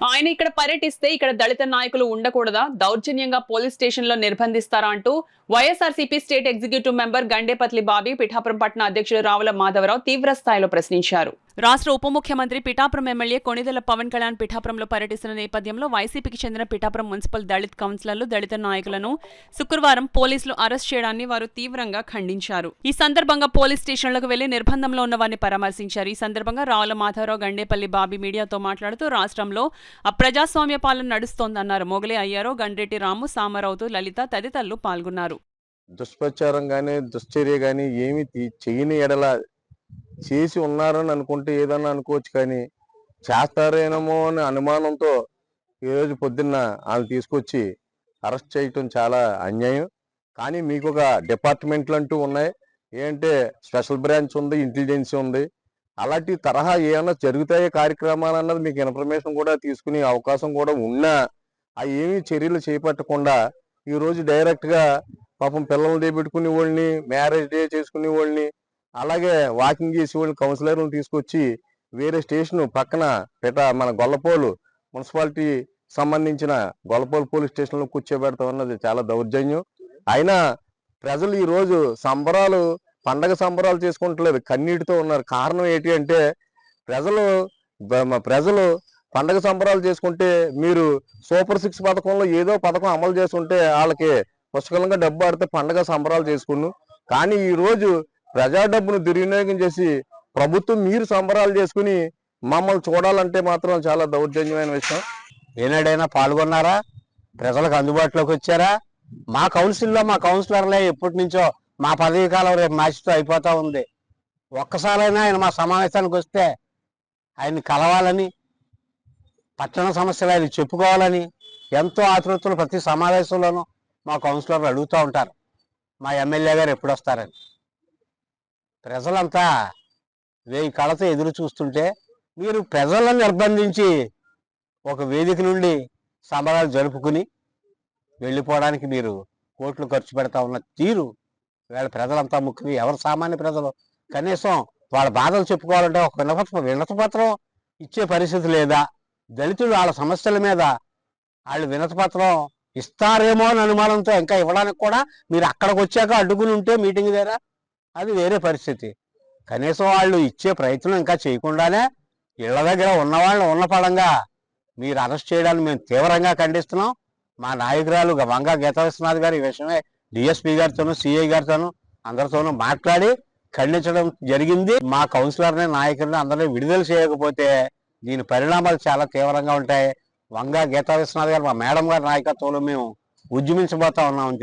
ఆయన ఇక్కడ పర్యటిస్తే ఇక్కడ దళిత నాయకులు ఉండకూడదా? దౌర్జన్యంగా పోలీస్ స్టేషన్ లో నిర్బంధిస్తారా అంటూ YSRCP state executive member Gandepalli Bobby, Pithapuram పట్టణ అధ్యక్షుడు రావుల మాధవరావు తీవ్ర స్థాయిలో ప్రశ్నించారు. రాష్ట్ర ఉప ముఖ్యమంత్రి పిఠాపురం ఎమ్మెల్యే కొణిదెల పవన్ కళ్యాణ్ పిఠాపురంలో పర్యటిస్తున్న నేపథ్యంలో వైసీపీకి చెందిన పిఠాపురం మున్సిపల్ దళిత్ కౌన్సిలర్లు, దళిత నాయకులను శుక్రవారం పోలీసులు అరెస్ట్ చేయడాన్ని వారు తీవ్రంగా ఖండించారు. ఈ సందర్భంగా పోలీస్ స్టేషన్లకు వెళ్లి నిర్బంధంలో ఉన్న వారిని పరామర్శించారు. ఈ సందర్భంగా రావుల మాధవరావు, గండేపల్లి బాబీ మీడియాతో మాట్లాడుతూ రాష్ట్రంలో అప్రజాస్వామ్య పాలన నడుస్తోందన్నారు. మొగలే అయ్యారో, గండ్రెడ్డి రాము, సామరావుతు, లలిత తదితరులు పాల్గొన్నారు. దుష్ప్రచారం గానీ, దుశ్చర్య గానీ ఏమి చేయని ఎడల చేసి ఉన్నారని అనుకుంటే ఏదన్నా అనుకోవచ్చు, కానీ చేస్తారేమో అనే అనుమానంతో ఈరోజు పొద్దున్న వాళ్ళు తీసుకొచ్చి అరెస్ట్ చేయటం చాలా అన్యాయం. కానీ మీకు ఒక డిపార్ట్మెంట్లు అంటూ ఉన్నాయి. ఏంటంటే స్పెషల్ బ్రాంచ్ ఉంది, ఇంటెలిజెన్స్ ఉంది. అలాంటి తరహా ఏమన్నా జరుగుతాయో కార్యక్రమాలు అన్నది మీకు ఇన్ఫర్మేషన్ కూడా తీసుకునే అవకాశం కూడా ఉన్నా అవి ఏమీ చర్యలు చేపట్టకుండా ఈరోజు డైరెక్ట్గా పాపం పిల్లలు డే పెట్టుకునే వాళ్ళని, మ్యారేజ్ డే చేసుకునే వాళ్ళని, అలాగే వాకింగ్ చేసే వాళ్ళని, కౌన్సిలర్లను తీసుకొచ్చి వేరే స్టేషన్ పక్కన మన గొల్లపోలు మున్సిపాలిటీ సంబంధించిన గొల్లపోలు పోలీస్ స్టేషన్లో కూర్చోబెడతాం అన్నది చాలా దౌర్జన్యం. అయినా ప్రజలు ఈరోజు పండగ సంబరాలు చేసుకుంటలేదు, కన్నీటితో ఉన్నారు. కారణం ఏంటి అంటే ప్రజలు పండగ సంబరాలు చేసుకుంటే మీరు సూపర్ 6 పథకంలో ఏదో పథకం అమలు చేస్తుంటే వాళ్ళకి పుష్కలంగా డబ్బు ఆడితే పండగ సంబరాలు చేసుకున్నాం. కానీ ఈ రోజు ప్రజా డబ్బును దుర్వినియోగం చేసి ప్రభుత్వం మీరు సంబరాలు చేసుకుని మమ్మల్ని చూడాలంటే మాత్రం చాలా దౌర్జన్యమైన విషయం. ఏనాడైనా పాల్గొన్నారా? ప్రజలకు అందుబాటులోకి వచ్చారా? మా కౌన్సిల్లో మా కౌన్సిలర్లే ఎప్పటి నుంచో మా పదవీ కాలం రేపు మార్చితో అయిపోతా ఉంది. ఒక్కసారైనా ఆయన మా సమావేశానికి వస్తే ఆయన్ని కలవాలని, పట్టణ సమస్యలు ఆయన చెప్పుకోవాలని ఎంతో ఆతృతలు ప్రతి సమావేశంలోనూ మా కౌన్సిలర్లు అడుగుతూ ఉంటారు, మా ఎమ్మెల్యే గారు ఎప్పుడు వస్తారని. ప్రజలంతా వేయి కళతో ఎదురు చూస్తుంటే మీరు ప్రజలను నిర్బంధించి ఒక వేదిక నుండి సంబరాలు జరుపుకుని వెళ్ళిపోవడానికి మీరు కోట్లు ఖర్చు పెడతా ఉన్న తీరు వీళ్ళ ప్రజలంతా ముఖ్యం. ఎవరు సామాన్య ప్రజలు కనీసం వాళ్ళ బాధలు చెప్పుకోవాలంటే ఒక వినతిపత్రం ఇచ్చే పరిస్థితి లేదా? దళితులు వాళ్ళ సమస్యల మీద వాళ్ళు వినతిపత్రం ఇస్తారేమో అని అనుమానంతో ఇంకా ఇవ్వడానికి కూడా మీరు అక్కడికి వచ్చాక అడ్డుకుని ఉంటే మీటింగ్ దగ్గర అది వేరే పరిస్థితి. కనీసం వాళ్ళు ఇచ్చే ప్రయత్నం ఇంకా చేయకుండానే ఇళ్ల దగ్గర ఉన్నవాళ్ళని ఉన్న పడంగా మీరు అరెస్ట్ చేయడాన్ని మేము తీవ్రంగా ఖండిస్తున్నాం. మా నాయకురాలు వంగా గీతా విశ్వనాథ్ గారు ఈ విషయమే డిఎస్పీ గారితోనూ, సిఐ గారితోనూ అందరితోనూ మాట్లాడి ఖండించడం జరిగింది. మా కౌన్సిలర్ని, నాయకుల్ని అందరినీ విడుదల చేయకపోతే దీని పరిణామాలు చాలా తీవ్రంగా ఉంటాయి. వంగా గీతా విశ్వనాథ్ గారు, మా మేడం గారి నాయకత్వంలో మేము ఉద్యమించబోతా ఉన్నాం.